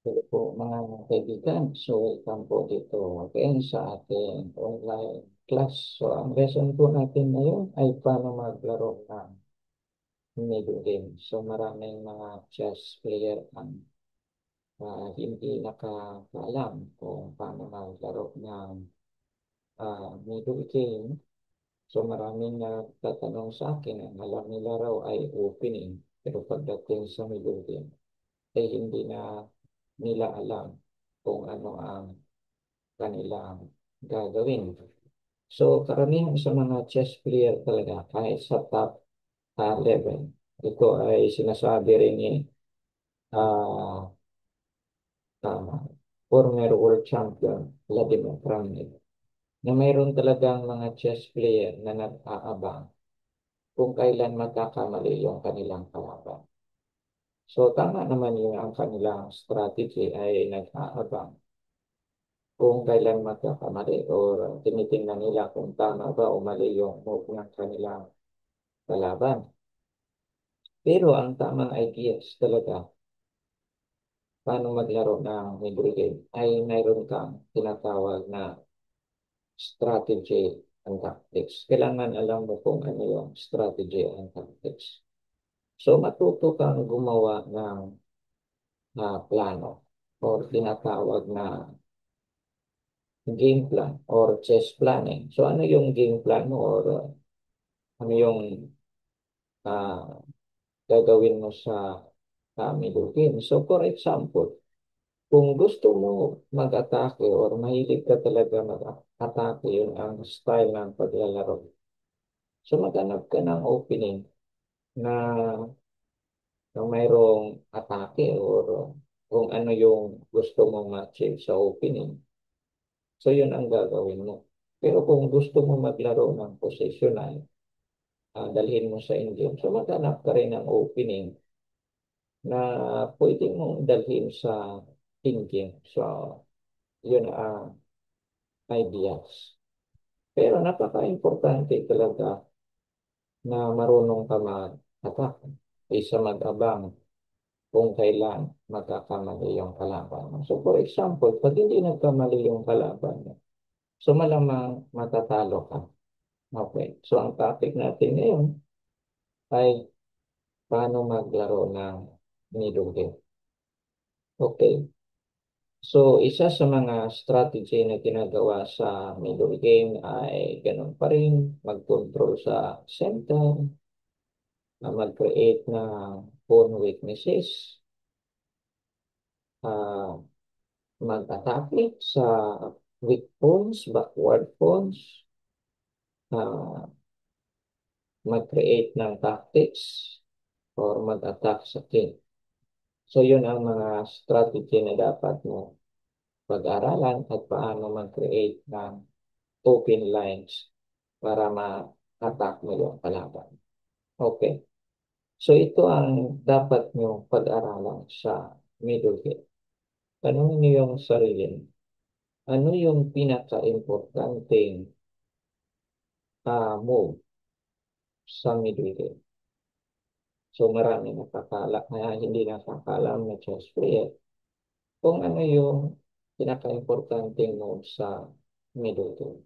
Hello po mga kaibigan. So, welcome po dito again sa ating online class. So, ang lesson po natin ngayon ay paano maglaro ng middle game. So, maraming mga chess player ang hindi nakakaalam kung paano maglaro ng middle game. So, maraming nagtatanong sa akin, ang alam nila raw ay opening. Pero pagdating sa middle game, ay hindi na nila alam kung ano ang kanilang gagawin. So, karamihan sa mga chess player talaga, kahit sa top level, ito ay sinasabi rin ni uh, former world champion Vladimir Kramnik na mayroon talagang mga chess player na nag-aabang kung kailan magkakamali yung kanilang kalaban. So, tama naman yung ang kanilang strategy ay nag-aabang kung kailan magkakamali or tinitingnan nila kung tama ba o mali yung move ng kanilang kalaban. Pero ang tamang ideas talaga paano maglaro ng middle game ay mayroon kang tinatawag na strategy and tactics. Kailangan alam mo kung ano yung strategy and tactics. So matuto kang gumawa ng plano or tinatawag na game plan or chess planning. So ano yung game plan mo or ano yung uh, gagawin mo sa middle game. So for example, kung gusto mo mag-atake or mahilig ka talaga mag-atake, yun ang style ng paglalaro. So maghanap ka ng opening na, na mayroong atake or kung ano yung gusto mong ma-achieve sa opening. So yun ang gagawin mo. Pero kung gusto mo maglaro ng positional, dalhin mo sa engine. So maghanap ka rin ng opening na pwede mong dalhin sa engine. So yun ang ideas. Pero napaka-importante talaga na marunong ka mag-attack kaysa mag-abang kung kailan magkakamali yung kalaban mo. So for example, pag hindi nagkamali yung kalaban mo, so malamang matatalo ka. Okay. So ang topic natin ngayon ay paano maglaro ng middle game. Okay. So, isa sa mga strategy na ginagawa sa middle game ay ganun pa rin, mag-control sa center, na mag-create ng pawn weaknesses, uh, mag-atake sa weak pawns, backward pawns, uh, mag-create ng tactics, or mag-attack sa king. So, yun ang mga strategy na dapat mo pag-aralan at paano mag-create ng open lines para ma-attack mo yung kalaban. Okay. So, ito ang dapat nyo pag-aralan sa middle game. Tanungin niyo yung sarili niyo. Ano yung pinaka-importanting move sa middle game? So marami nakakala, kaya hindi nakakalam na chess player kung ano yung pinaka-importanting move sa middle game.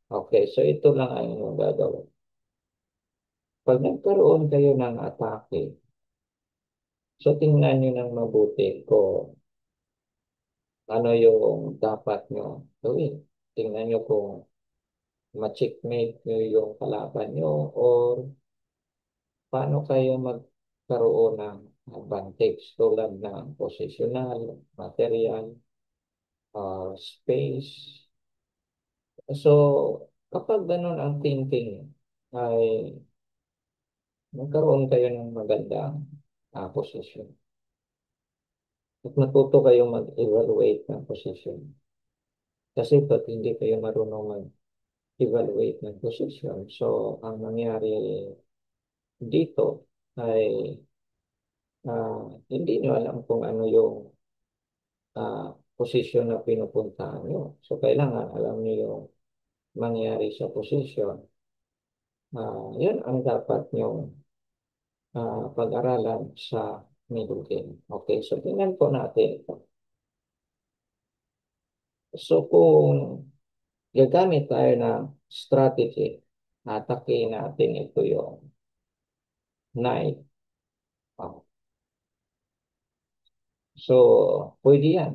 Okay, so ito lang ang inyong gagawin. Pag nagkaroon kayo ng atake, so tingnan nyo ng mabuti kung ano yung dapat nyo gawin. Tingnan nyo kung ma-checkmate nyo yung kalaban nyo or paano kayo magkaroon ng advantage tulad ng positional, material, space. So, kapag ganun ang thinking, ay magkaroon kayo ng magandang position. At matuto kayong mag-evaluate ng position. Kasi pag hindi kayo marunong mag-evaluate ng position, so ang nangyari dito ay hindi nyo alam kung ano yung posisyon na pinupuntahan nyo. So, kailangan alam nyo yung mangyari sa posisyon. Yun ang dapat nyo pag-aralan sa middle game. Okay, so tingnan po natin ito. So kung gagamit tayo ng strategy, atakin natin ito yung knight. So, pwede yan.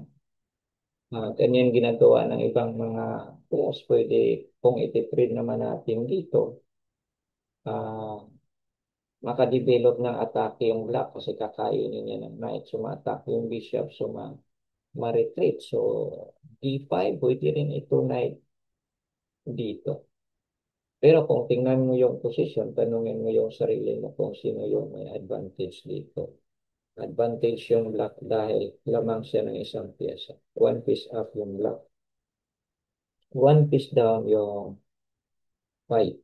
Ganyan ginagawa ng ibang mga players. Pwede kung ititrade naman natin dito, ah, makadevelop ng atake yung black kasi kakainin niya ng knight. So, ma-attack yung bishop. So, ma-retreat. So, d5, pwede rin ito knight dito. Pero kung tingnan mo yung position, tanungin mo yung sarili mo kung sino yung may advantage dito. Advantage yung black dahil lamang siya ng isang pyesa. One piece up yung black. One piece down yung white.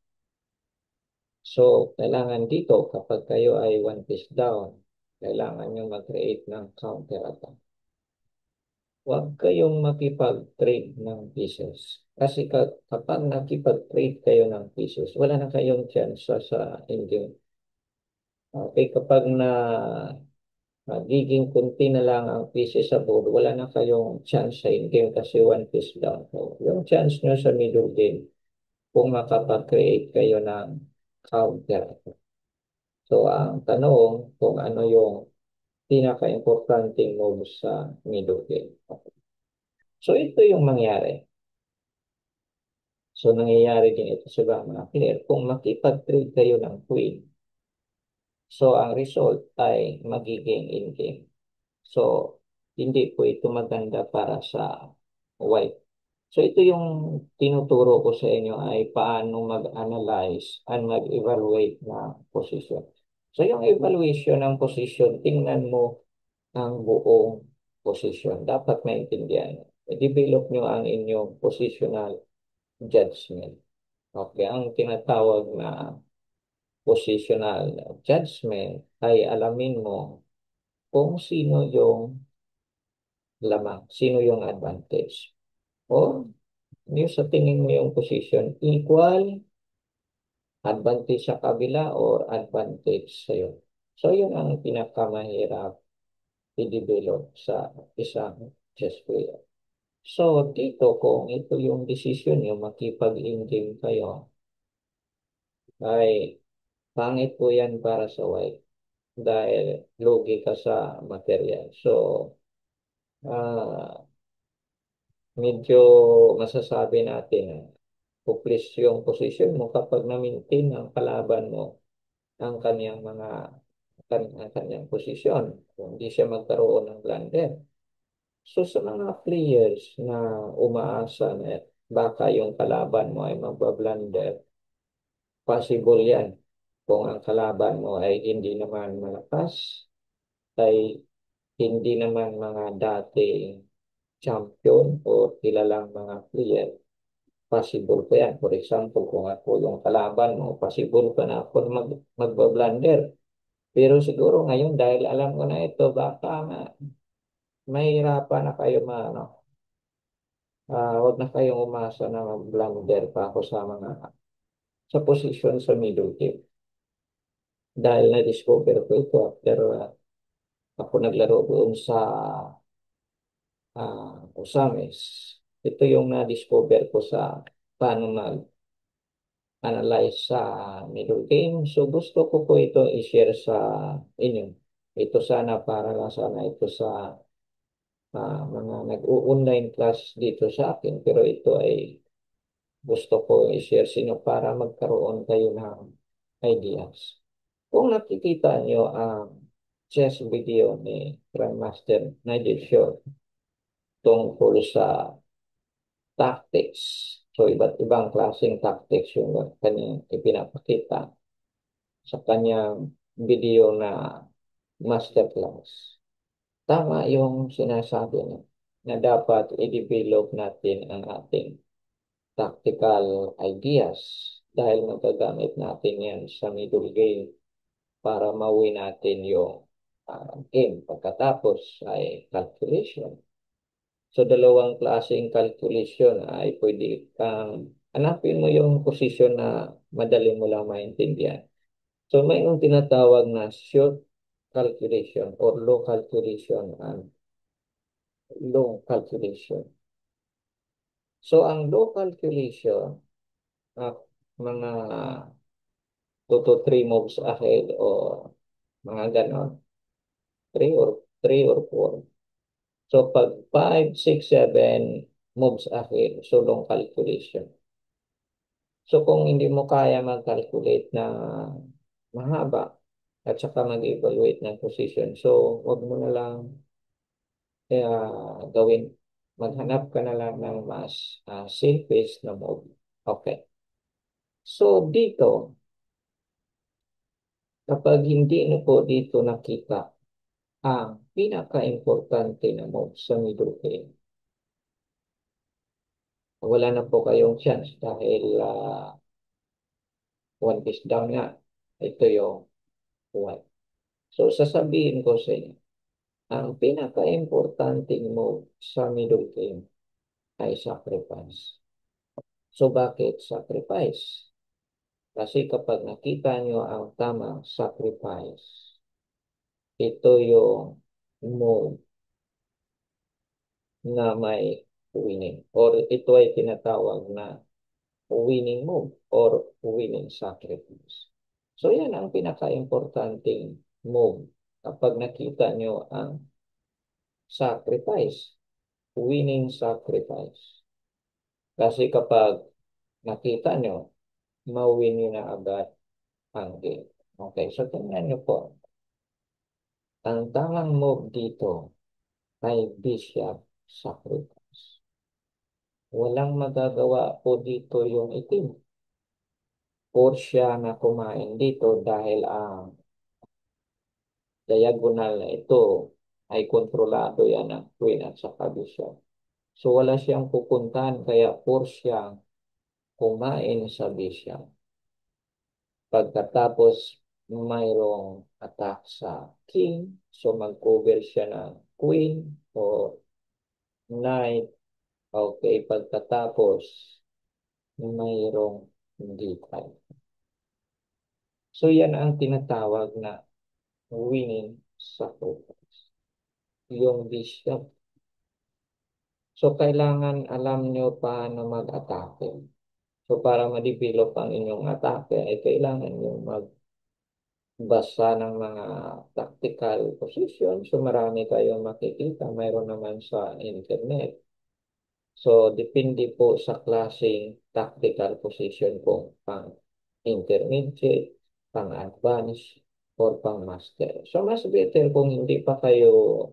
So, kailangan dito, kapag kayo ay one piece down, kailangan nyo mag-create ng counter attack. Huwag kayong makipag-trade ng pieces. Kasi kapag nakipag-trade kayo ng pieces, wala na kayong chance sa endgame. Okay, kapag magiging kunti na lang ang pieces sa board, wala na kayong chance sa endgame kasi one piece down. So, yung chance nyo sa middle game, kung makapag-create kayo ng counter. So, ang tanong kung ano yung pinaka-importanting move sa middle game. So, ito yung mangyari. So, nangyayari din ito sa mga player. Kung makipag-trade kayo ng queen, so ang result ay magiging in-game. So, hindi po ito maganda para sa white. So, ito yung tinuturo ko sa inyo ay paano mag-analyze and mag-evaluate na position. So, yung evaluation ng position, tingnan mo ang buong position. Dapat maintindihan. I-develop nyo ang inyong positional judgment. Okay, ang tinatawag na positional judgment ay alamin mo kung sino yung lamang, sino yung advantage. O yung sa tingin mo yung position, equal, advantage sa kabila, or advantage sa'yo. So, yun ang pinakamahirap i-develop sa isang chess player. So, dito kung ito yung decision nyo, makipag-in-game kayo, ay pangit po yan para sa white dahil lugi ka sa material. So, ah medyo masasabi natin na hopeless yung position mo kapag na-maintain ang kalaban mo ang kanyang ang kanyang posisyon. Kung hindi siya magkaroon ng blunder. So sa mga players na umaasa na baka yung kalaban mo ay magbablunder, possible yan. Kung ang kalaban mo ay hindi naman malakas, ay hindi naman mga dating champion o kilalang mga player, possible pa yan. For example, kung ako yung kalaban mo, possible pa na ako na magbablunder. Pero siguro ngayon, dahil alam ko na ito, baka mahirapan na kayo wag na kayong umasa na mag-blunder pa ako sa position sa middle game. Dahil na-discover ko ito after ako naglaro doon sa Osames. Ito yung na-discover ko sa paano mag-analyze sa middle game. So gusto ko po ito i-share sa inyo. Ito sana para lang sana ito sa mga nag-online class dito sa akin. Pero ito ay gusto ko i-share sa inyo para magkaroon kayo ng ideas. Kung nakikita nyo ang chess video ni Grandmaster Nigel Shore tungkol sa tactics. So, iba't ibang klaseng tactics yung kanyang ipinapakita sa kanyang video na masterclass. Tama yung sinasabi niya na dapat i-develop natin ang ating tactical ideas dahil magagamit natin yan sa middle game para mauwi natin yung game. Pagkatapos ay calculation. So, dalawang klaseng calculation ay pwede kang hanapin mo yung position na madali mo lang maintindihan. So, may yung tinatawag na short calculation or low calculation and long calculation. So, ang low calculation, ah, mga 2 to 3 moves ahead o mga ganon, 3 or 4. So, pag 5, 6, 7 moves ahead, so long calculation. So, kung hindi mo kaya mag-calculate na mahaba at saka mag-evaluate ng position, so, wag mo na lang gawin. Maghanap ka na lang ng mas safest na move. Okay. So, dito, kapag hindi na po dito nakita ang pinaka-importante na move sa middle game, wala na po kayong chance dahil one piece down nga. Ito yung one. So, sasabihin ko sa inyo, ang pinaka-importanting move sa middle game ay sacrifice. So, bakit sacrifice? Kasi kapag nakita nyo ang tamang sacrifice, ito yung move na may winning. Or ito ay tinatawag na winning move or winning sacrifice. So yan ang pinaka-importanting move kapag nakita nyo ang sacrifice, winning sacrifice. Kasi kapag nakita nyo, mawin nyo na agad ang game. Okay, so tingnan nyo po. Ang tamang move dito ay bishop sacrifice. Walang magagawa po dito yung itim. Force siya na kumain dito dahil ang diagonal na ito ay kontrolado yan ng queen at saka bishop. So wala siyang pupuntahan kaya force siyang kumain sa bishop. Pagkatapos mayroong attack sa king, so mag-cover siya ng queen o knight. Okay, pagkatapos mayroong d5. So yan ang tinatawag na winning sacrifice. Yung bishop. So kailangan alam nyo paano mag-atake. So para ma-develop ang inyong atake, ay kailangan nyo magbasa ng mga tactical position. So marami kayong makikita. Mayroon naman sa internet. So depende po sa klaseng tactical position kung pang intermediate, pang advanced, or pang master. So mas better kung hindi pa kayo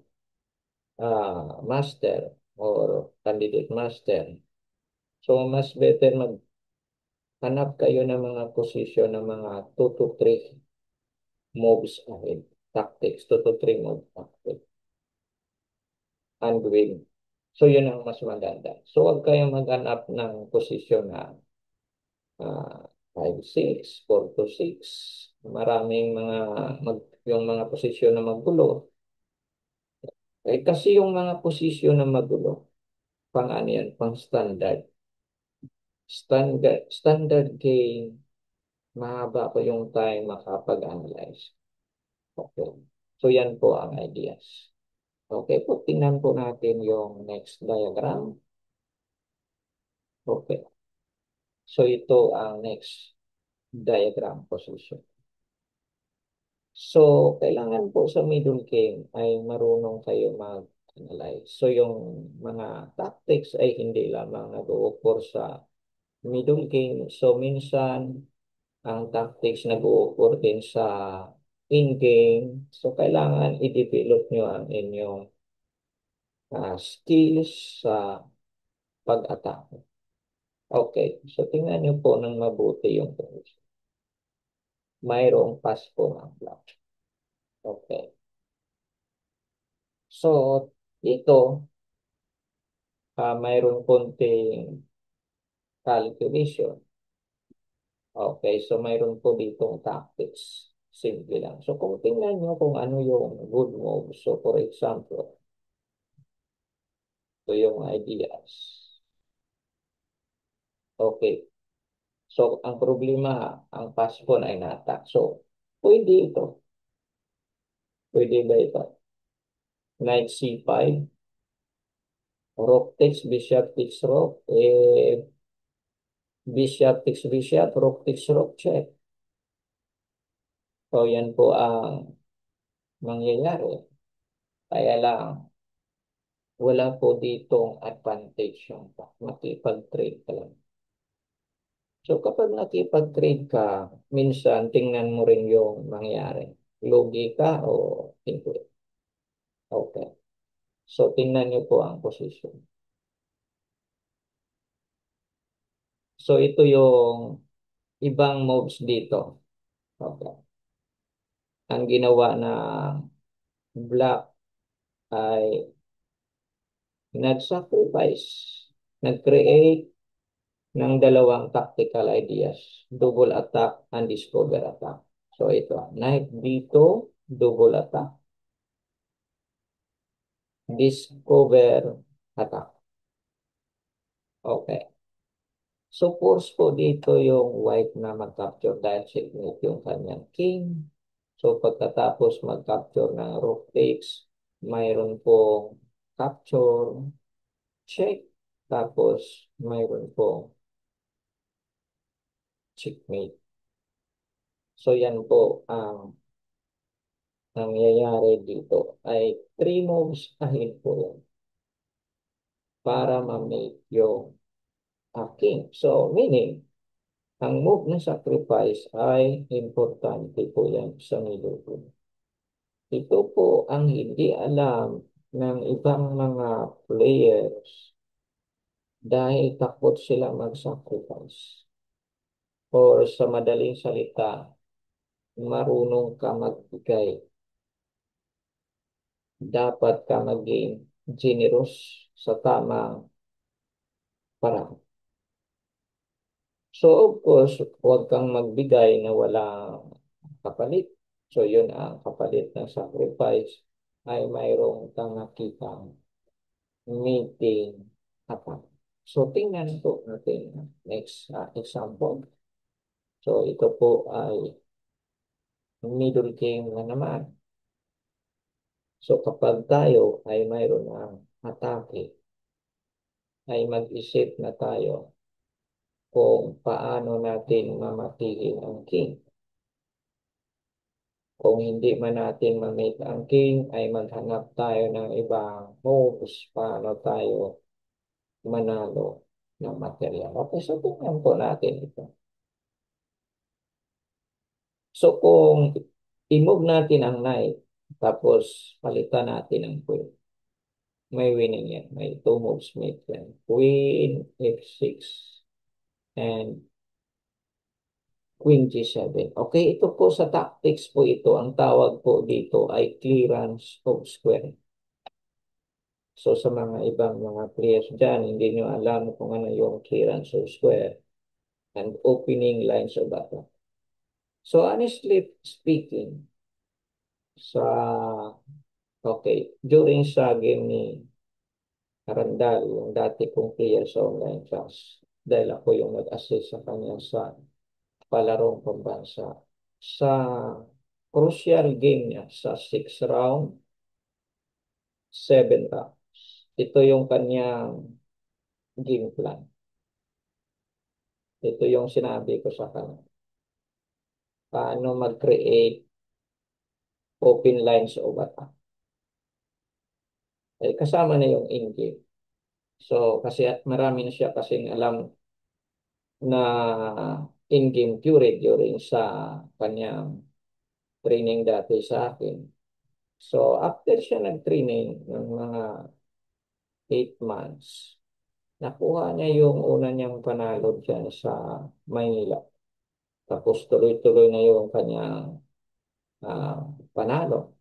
master or candidate master. So mas better maghanap kayo ng mga posisyon ng mga 2 to 3 moves ahead. Tactics, 2 to 3 moves ahead. And win. So yun ang mas maganda. So huwag kayong maghanap ng posisyon na 5-6, 4-6. Maraming yung mga posisyon na magulo. Kasi yung mga posisyon na magulo, pang ano yan, pang standard. Standard game, mahaba po yung time makapag-analyze. Okay. So yan po ang ideas. Okay po, tingnan po natin yung next diagram. Okay. So ito ang next diagram position. So, kailangan po sa middle game ay marunong kayo mag-analyze. So, yung mga tactics ay hindi lamang nag-uukor sa middle game. So, minsan, ang tactics nag-uukor din sa in-game. So, kailangan i-develop nyo ang inyong skills sa pag-attack. Okay. So, tingnan nyo po ng mabuti yung position. Mayroong pass po ng black. Okay. So, ito, mayroon konting calculation. Okay, so mayroon po ditong tactics. Simple lang. So kung tingnan nyo kung ano yung good move. So for example, ito yung ideas. Okay. So ang problema, ang pass pawn ay na-attack. So pwede ito. Pwede ba ito? Knight C5. Rook takes, bishop takes rook. Eh, bishop takes bishop, rook takes rook, check. So, yan po ang mangyayari. Kaya lang, wala po ditong advantage yung makipag-trade ka lang. So kapag nakipag-trade ka, minsan tingnan mo rin yung mangyari. Lugi ka o hindi. Okay. So tingnan niyo po ang position. So ito yung ibang moves dito. Okay. Ang ginawa ng black ay nag-sacrifice, nag-create ng dalawang tactical ideas. Double attack and discover attack. So ito, knight dito, double attack. Discover attack. Okay. So force po dito yung white na mag-capture dahil checkmate yung kanyang king. So pagkatapos mag-capture ng rook takes, mayroon pong capture, check, tapos mayroon pong checkmate. So yan po ang nangyayari dito ay 3 moves ahead po yan para ma-make yung king. So meaning, ang move na sacrifice ay importante po yan sa middle game. Ito po ang hindi alam ng ibang mga players dahil takot sila mag-sacrifice. Or sa madaling salita, marunong ka magbigay. Dapat ka maging generous sa tamang paraan. So of course, huwag kang magbigay na walang kapalit. So yun ang kapalit ng sacrifice ay mayroong kang nakitang meeting attack. So tingnan po natin next example. So ito po ay middle game na naman. So kapag tayo ay mayroon ng atake, ay mag-isip na tayo kung paano natin mamatigil ang king. Kung hindi man natin ma-make ang king, ay maghanap tayo ng ibang moves paano tayo manalo ng material. Okay, so tingnan po natin ito. So kung i-move natin ang knight, tapos palitan natin ang queen, may winning yan. May 2 moves made yan. Queen F6 and Queen G7. Okay, ito po sa tactics po ito. Ang tawag po dito ay clearance of square. So sa mga ibang mga players dyan, hindi nyo alam kung ano yung clearance of square and opening lines of battle. So honestly speaking, sa during sa game ni Randall, yung dati kong player sa online class, dahil ako yung nag-assist sa kanya sa palarong pambansa. Sa crucial game niya, sa 6th round, 7th round. Ito yung kanyang game plan. Ito yung sinabi ko sa kanya. Paano mag-create open lines of attack. Eh, kasama na yung in-game. So, kasi marami na siya kasing alam na in-game theory during sa kanyang training dati sa akin. So, after siya nag-training ng mga 8 months, nakuha niya yung una niyang panalo dyan sa Maynila. Tapos tuloy-tuloy na yung kanyang ah, panalo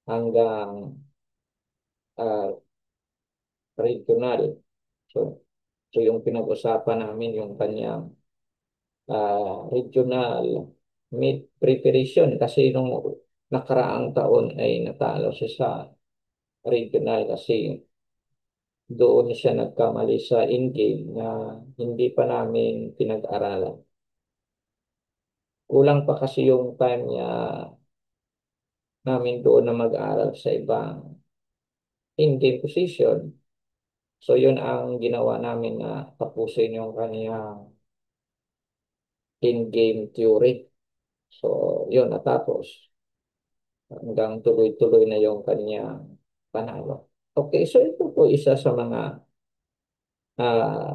hanggang ah, regional. So, so yung pinag-usapan namin yung kanyang regional mid preparation kasi nung nakaraang taon ay natalo siya sa regional kasi doon siya nagkamali sa in-game na hindi pa namin pinag-aralan. Kulang pa kasi yung time niya namin doon na mag-aral sa ibang in-game position. So yun ang ginawa namin na tapusin yung kaniyang in-game theory. So yun natapos hanggang tuloy-tuloy na yung kaniyang panalo. Okay, so ito po isa sa mga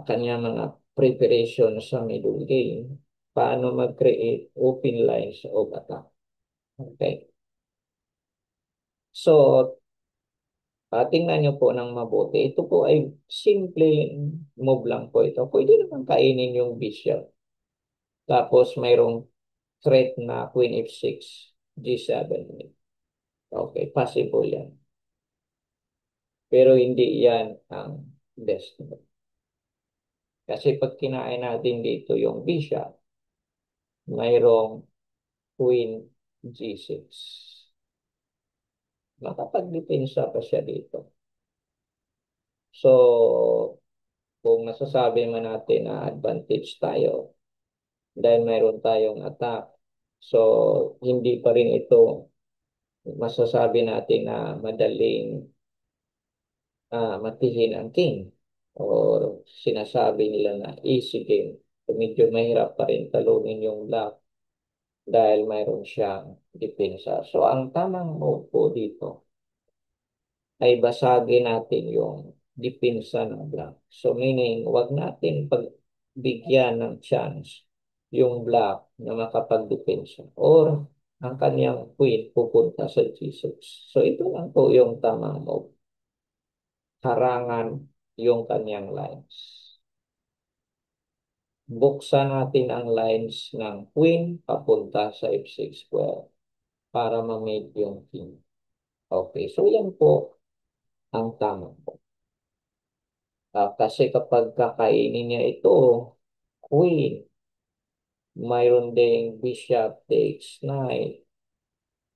kanyang mga preparation sa middle game. Paano mag-create open lines of attack. Okay. So, tingnan nyo po ng mabuti. Ito po ay simple move lang po ito. Pwede naman kainin yung bishop. Tapos mayroong threat na queen f6, g7. Okay, possible yan. Pero hindi yan ang best. Kasi pag kinain natin dito yung bishop, mayroong queen g6. Makapagdepensa pa siya dito. So, kung masasabi man natin na advantage tayo dahil mayroon tayong attack, so hindi pa rin ito masasabi natin na madaling matihin ang king or sinasabi nila na easy game. So, medyo mahirap pa rin talunin yung black dahil mayroon siyang depensa. So, ang tamang move po dito ay basagin natin yung depensa ng black. So meaning, wag natin pagbigyan ng chance yung black na makapagdepensa or ang kanyang queen pupunta sa G6. So ito lang po yung tamang move. Harangan yung kanyang lines. Buksan natin ang lines ng queen papunta sa F6 square para ma-make yung king. Okay, so yan po ang tamang move. Kasi kapag kakainin niya ito, queen, mayroon ding bishop takes knight,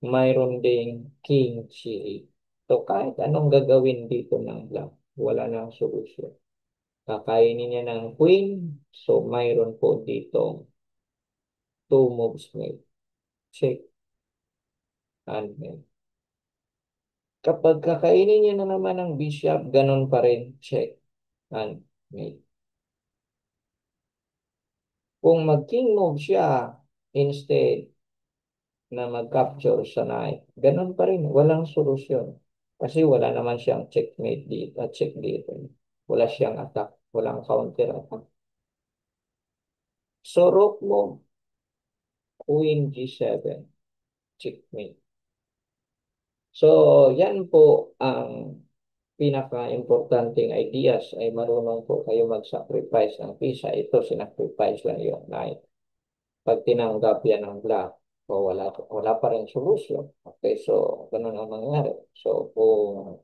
mayroon ding king c8. So kahit anong gagawin dito ng black, wala nang solusyon. Kakainin niya ng queen, so mayroon po dito two moves made. Check and mate. Kapag kakainin niya na naman ng bishop, ganun pa rin. Check and mate. Kung mag-king move siya, instead na mag-capture sa knight, ganun pa rin, walang solusyon. Kasi wala naman siyang checkmate dito at check dito. Wala siyang attack, walang counter attack. So, rook move, queen g7, checkmate. So, yan po ang pinaka-importanting ideas ay marunong po kayo mag-sacrifice ng pisa. Ito, sinacrifice lang yung knight. Pag tinanggap yan ng black, o wala pa rin solusyon. Okay, so ganun ang mangyari. So kung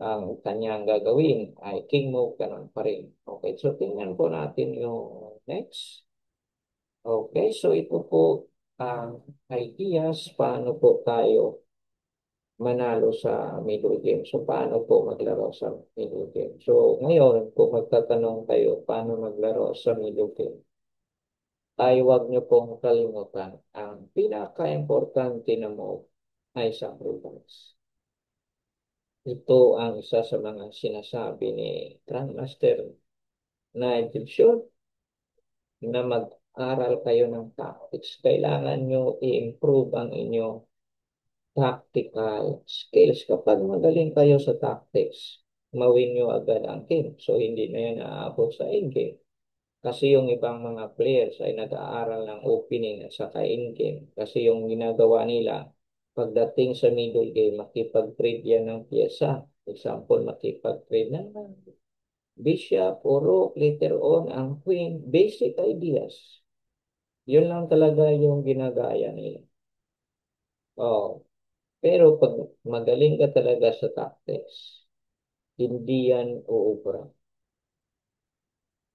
ang kanyang gagawin ay king move, ganun pa rin. Okay, so tingnan po natin yung next. Okay, so ito po ang ideas paano po tayo manalo sa middle game. So paano po maglaro sa middle game. So ngayon, kung magtatanong kayo paano maglaro sa middle game, ay huwag niyo pong kalimutan ang pinaka-importante na move ay sacrifice. Ito ang isa sa mga sinasabi ni Grandmaster Nigel Short na mag-aral kayo ng tactics. Kailangan nyo i-improve ang inyong tactical skills. Kapag magaling kayo sa tactics, mawin nyo agad ang game. So, hindi na yan aabot sa endgame. Kasi yung ibang mga players ay nag-aaral ng opening at saka in-game. Kasi yung ginagawa nila, pagdating sa middle game, makipag-trade yan ng pyesa. Example, makipag-trade ng bishop o rook, later on, ang queen. Basic ideas. Yun lang talaga yung ginagaya nila. Oh, pero pag magaling ka talaga sa tactics, hindi yan uubra.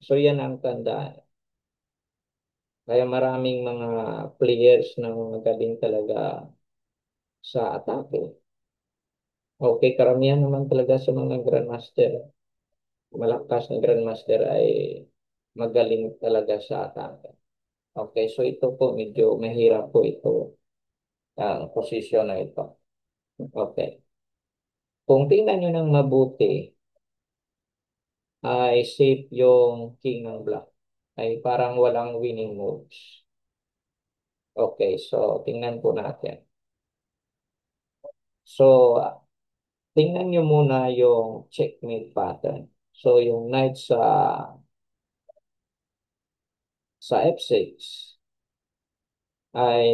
So yan ang tandaan. Kaya maraming mga players na magaling talaga sa atake. Okay, karamihan naman talaga sa mga grandmaster, malakas na grandmaster ay magaling talaga sa atake. Okay, so ito po medyo mahirap po ito, ang posisyon na ito. Okay. Kung tingnan nyo ng mabuti, ay safe yung king ng black. Ay parang walang winning moves. Okay, so tingnan po natin. So, tingnan nyo muna yung checkmate pattern. So, yung knight sa F6 ay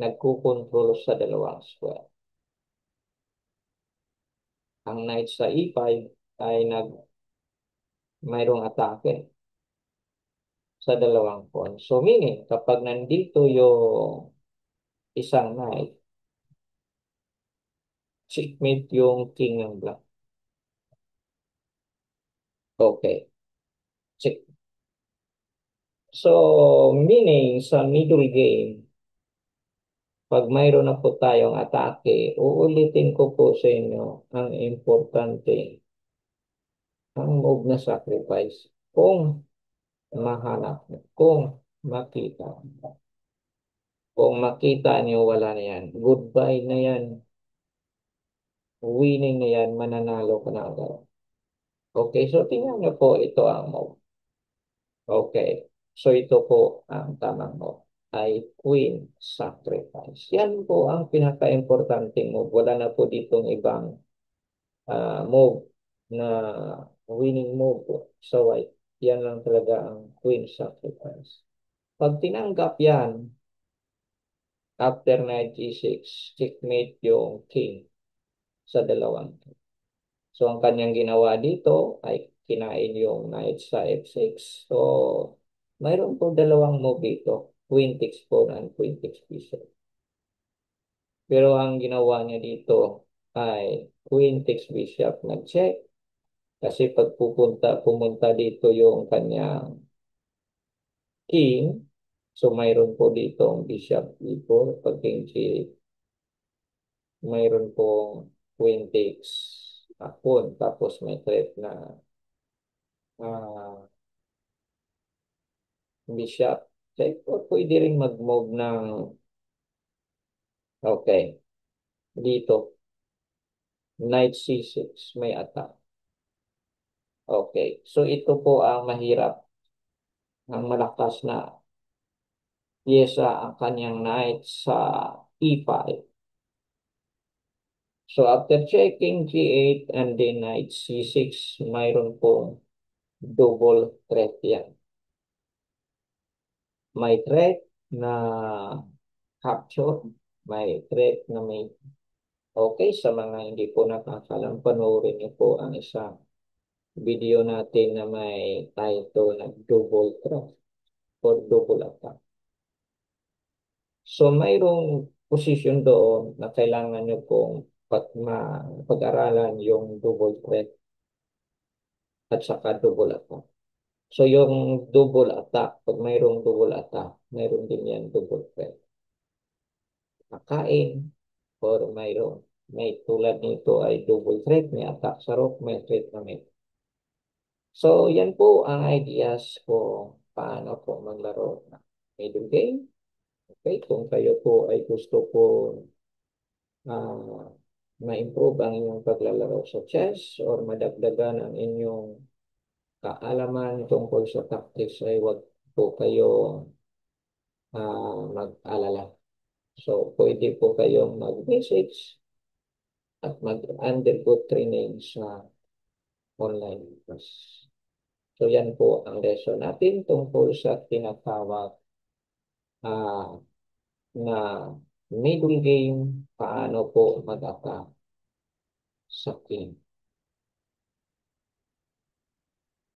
nagkukontrol sa dalawang square. Ang knight sa E5 ay mayroong atake sa dalawang pawn. So, meaning, kapag nandito yung isang knight, checkmate yung king ng black. Okay, check. So, meaning, sa middle game, pag mayroon na po tayong atake, uulitin ko po sa inyo ang importante, ang move na sacrifice. Kung mahanap, kung makita. Kung makita niyo, wala na yan. Goodbye na yan. Winning na yan. Mananalo ka na agad. Okay, so tingnan niyo po ito ang move. Okay, so ito po ang tamang move ay queen sacrifice. Yan po ang pinaka-importanting move. Wala na po ditong ibang move na winning move po sa white. Yan lang talaga ang queen sacrifice. Pag tinanggap yan, after knight g6, checkmate yung king sa dalawang. So, ang kanyang ginawa dito ay kinain yung knight sa f6. So, mayroon po dalawang move dito. Queen takes pawn and queen takes bishop. Pero ang ginawa niya dito ay queen takes bishop nag-check. Kasi pag pumunta dito yung kanyang king, so mayroon po dito ang bishop e4, pag king g8, mayroon pong queen takes pawn, tapos may threat na ah, bishop check, o pwede rin mag-move ng okay, dito knight c6, may attack. Okay, so ito po ang mahirap, ang malakas na pyesa ang kanyang knight sa e5. So after checking g8 and then knight c6, mayroon pong double threat yan. May threat na capture, may threat na may okay. Sa mga hindi po nakakalam, panoorin niyo po ang isang video natin na may title na double threat or double attack. So mayroong position doon na kailangan nyo pong pag-aralan yung double threat at saka double attack. So yung double attack, pag mayroong double attack, mayroon din yan double threat. Makain or may tulad nito ay double threat, may attack sa rook, may threat na may. So yan po ang ideas ko paano po maglaro ng middle game. Okay, kung kayo po ay gusto po ah, ma-improve ang inyong paglalaro sa chess or madagdagan ang inyong kaalaman tungkol sa tactics, ay wag po kayo mag-alala. So, pwede po kayong mag-message at mag-undergo training sa online class. So, yan po ang lesson natin tungkol sa tinatawag ah, na middle game, paano po mag-attack sa king.